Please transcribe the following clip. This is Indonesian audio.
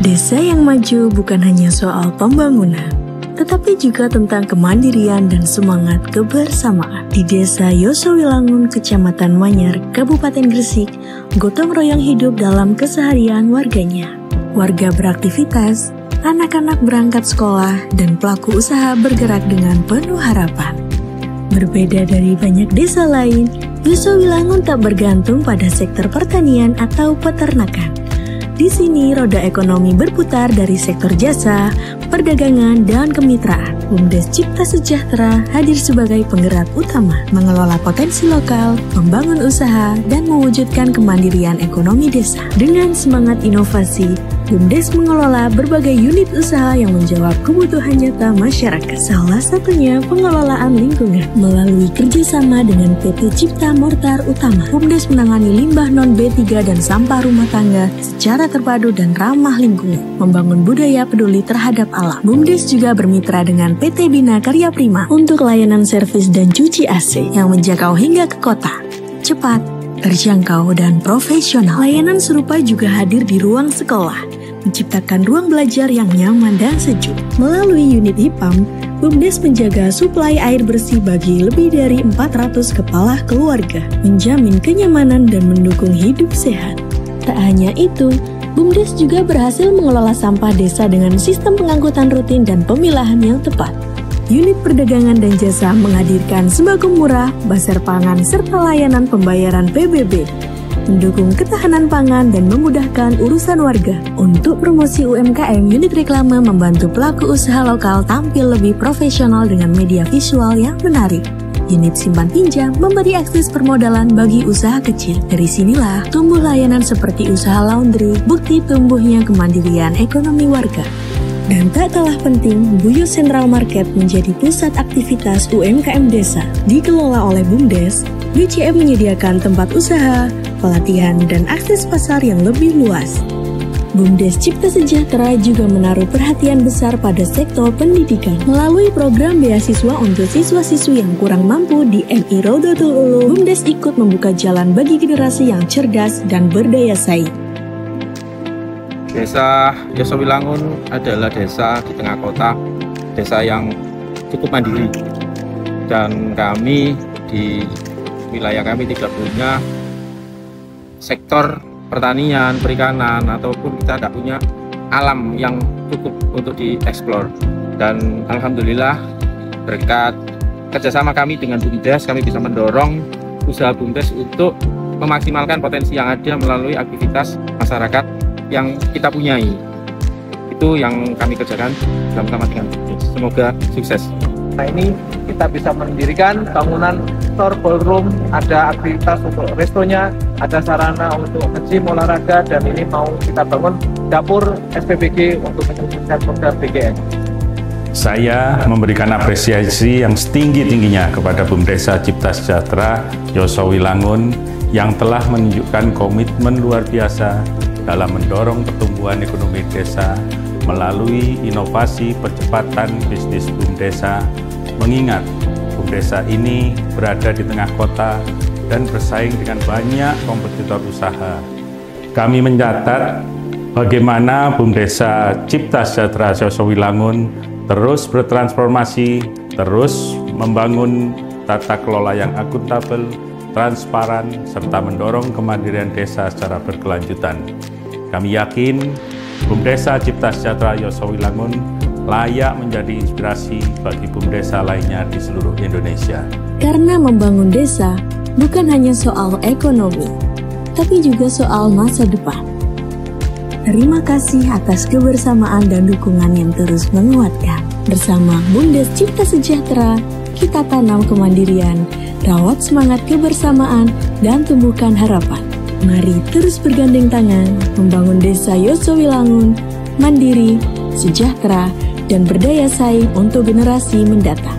Desa yang maju bukan hanya soal pembangunan, tetapi juga tentang kemandirian dan semangat kebersamaan. Di Desa Yosowilangun, Kecamatan Manyar, Kabupaten Gresik, gotong royong hidup dalam keseharian warganya. Warga beraktivitas, anak-anak berangkat sekolah, dan pelaku usaha bergerak dengan penuh harapan. Berbeda dari banyak desa lain, Yosowilangun tak bergantung pada sektor pertanian atau peternakan. Di sini, roda ekonomi berputar dari sektor jasa, perdagangan, dan kemitraan. BUMDes Cipta Sejahtera hadir sebagai penggerak utama, mengelola potensi lokal, membangun usaha, dan mewujudkan kemandirian ekonomi desa. Dengan semangat inovasi, BUMDes mengelola berbagai unit usaha yang menjawab kebutuhan nyata masyarakat. Salah satunya pengelolaan lingkungan. Melalui kerjasama dengan PT Cipta Mortar Utama, BUMDes menangani limbah non-B3 dan sampah rumah tangga secara terpadu dan ramah lingkungan, membangun budaya peduli terhadap alam. BUMDes juga bermitra dengan PT Bina Karya Prima untuk layanan servis dan cuci AC yang menjangkau hingga ke kota. Cepat, terjangkau, dan profesional. Layanan serupa juga hadir di ruang sekolah, menciptakan ruang belajar yang nyaman dan sejuk. Melalui unit HIPAM, BUMDes menjaga suplai air bersih bagi lebih dari 400 kepala keluarga, menjamin kenyamanan dan mendukung hidup sehat. Tak hanya itu, BUMDes juga berhasil mengelola sampah desa dengan sistem pengangkutan rutin dan pemilahan yang tepat. Unit perdagangan dan jasa menghadirkan sembako murah, bazar pangan, serta layanan pembayaran PBB, mendukung ketahanan pangan dan memudahkan urusan warga. Untuk promosi UMKM, unit reklame membantu pelaku usaha lokal tampil lebih profesional dengan media visual yang menarik. Unit simpan pinjam memberi akses permodalan bagi usaha kecil. Dari sinilah tumbuh layanan seperti usaha laundry, bukti tumbuhnya kemandirian ekonomi warga. Dan tak kalah penting, Buyo Central Market menjadi pusat aktivitas UMKM desa. Dikelola oleh BUMDes, BCM menyediakan tempat usaha, pelatihan, dan akses pasar yang lebih luas. BUMDes Cipta Sejahtera juga menaruh perhatian besar pada sektor pendidikan. Melalui program beasiswa untuk siswa-siswi yang kurang mampu di MI Rodotul Ulu, BUMDes ikut membuka jalan bagi generasi yang cerdas dan berdaya saing. Desa Yosowilangun adalah desa di tengah kota, desa yang cukup mandiri. Dan kami di wilayah kami tidak punya sektor pertanian, perikanan, ataupun kita tidak punya alam yang cukup untuk dieksplor. Dan alhamdulillah berkat kerjasama kami dengan BUMDes, kami bisa mendorong usaha BUMDes untuk memaksimalkan potensi yang ada melalui aktivitas masyarakat yang kita punyai. Itu yang kami kerjakan bersama dengan BUMDes. Semoga sukses. Nah, ini kita bisa mendirikan bangunan store ballroom, ada aktivitas untuk restonya, ada sarana untuk nge-gym, olahraga, dan ini mau kita bangun dapur SPBG untuk menyelesaikan program BGN. Saya memberikan apresiasi yang setinggi-tingginya kepada BUMDesa Cipta Sejahtera Yosowilangun yang telah menunjukkan komitmen luar biasa dalam mendorong pertumbuhan ekonomi desa melalui inovasi percepatan bisnis BUMDesa, mengingat BUMDesa ini berada di tengah kota dan bersaing dengan banyak kompetitor usaha. Kami mencatat bagaimana BUMDesa Cipta Sejahtera Yosowilangun terus bertransformasi, terus membangun tata kelola yang akuntabel, transparan, serta mendorong kemandirian desa secara berkelanjutan. Kami yakin BUMDesa Cipta Sejahtera Yosowilangun layak menjadi inspirasi bagi BUMDesa lainnya di seluruh Indonesia. Karena membangun desa bukan hanya soal ekonomi, tapi juga soal masa depan. Terima kasih atas kebersamaan dan dukungan yang terus menguatkan. Bersama BUMDes Cipta Sejahtera, kita tanam kemandirian, rawat semangat kebersamaan, dan tumbuhkan harapan. Mari terus bergandeng tangan, membangun desa Yosowilangun, mandiri, sejahtera, dan berdaya saing untuk generasi mendatang.